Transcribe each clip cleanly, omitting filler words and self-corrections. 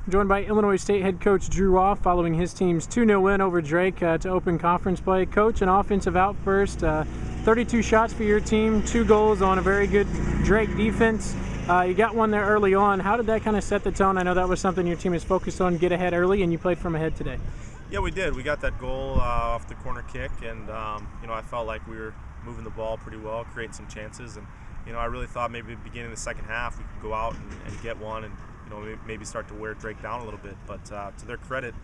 Joined by Illinois State head coach Drew Roff following his team's 2-0 win over Drake to open conference play. Coach, an offensive outburst, 32 shots for your team, 2 goals on a very good Drake defense. You got one there early on. How did that kind of set the tone? I know that was something your team is focused on, get ahead early, and you played from ahead today. Yeah, we did. We got that goal off the corner kick, and I felt like we were moving the ball pretty well, creating some chances, and I really thought maybe at the beginning of the second half we could go out and get one, and maybe start to wear Drake down a little bit. But to their credit,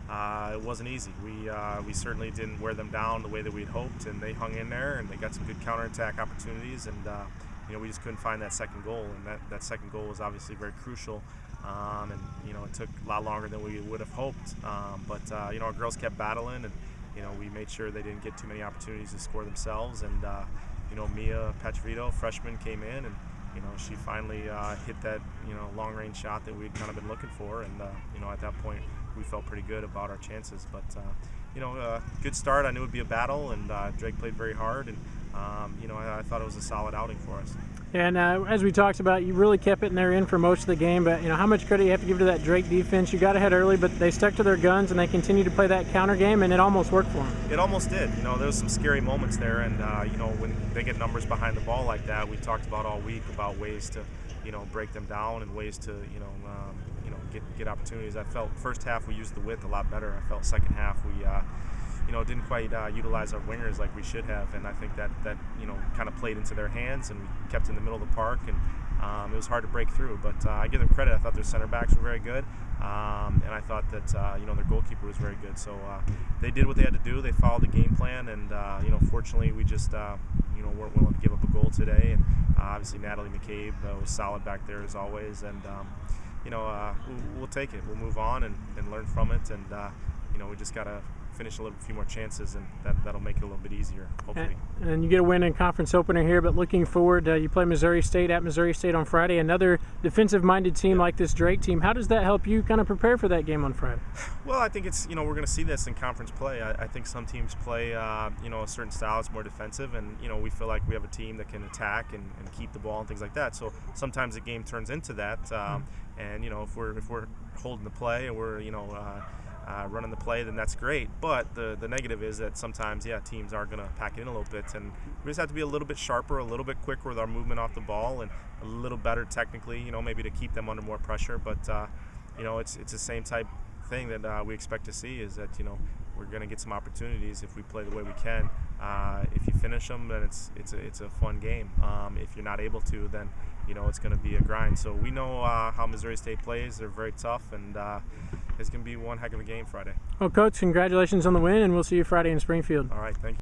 it wasn't easy. We certainly didn't wear them down the way that we'd hoped, and they hung in there, and they got some good counterattack opportunities, and we just couldn't find that second goal, and that second goal was obviously very crucial. And it took a lot longer than we would have hoped. But our girls kept battling, and we made sure they didn't get too many opportunities to score themselves. And Mia Petrovito, freshman, came in, and she finally hit that long-range shot that we'd kind of been looking for. And at that point, we felt pretty good about our chances. But good start. I knew it'd be a battle, and Drake played very hard, and I thought it was a solid outing for us. And as we talked about, you really kept it in their end for most of the game. But how much credit you have to give to that Drake defense? You got ahead early, but they stuck to their guns and they continued to play that counter game, and it almost worked for them. It almost did. There was some scary moments there, and when they get numbers behind the ball like that, we talked about all week about ways to break them down and ways to get opportunities. I felt first half we used the width a lot better. I felt second half we didn't quite utilize our wingers like we should have, and I think that kind of played into their hands, and we kept in the middle of the park, and it was hard to break through. But I give them credit. I thought their center backs were very good, and I thought that their goalkeeper was very good. So they did what they had to do. They followed the game plan, and fortunately we just weren't willing to give up a goal today. And obviously Natalie McCabe was solid back there as always, and we'll take it. We'll move on and learn from it, and we just gotta finish a few more chances, and that'll make it a little bit easier, hopefully. And you get a win in conference opener here, but looking forward, you play Missouri State at Missouri State on Friday, another defensive-minded team like this Drake team. How does that help you kind of prepare for that game on Friday? Well, I think it's, we're going to see this in conference play. I think some teams play, a certain style that's more defensive, and, we feel like we have a team that can attack and keep the ball and things like that. So sometimes the game turns into that, and, if we're holding the play and we're, running the play, then that's great. But the negative is that sometimes, teams are going to pack it in a little bit, and we just have to be a little bit sharper, a little bit quicker with our movement off the ball, and a little better technically, maybe to keep them under more pressure. But it's the same type thing that we expect to see, is that we're going to get some opportunities if we play the way we can. If you finish them, then it's a fun game. If you're not able to, then it's going to be a grind. So we know how Missouri State plays. They're very tough, and it's going to be one heck of a game Friday. Well, Coach, congratulations on the win, and we'll see you Friday in Springfield. All right, thank you.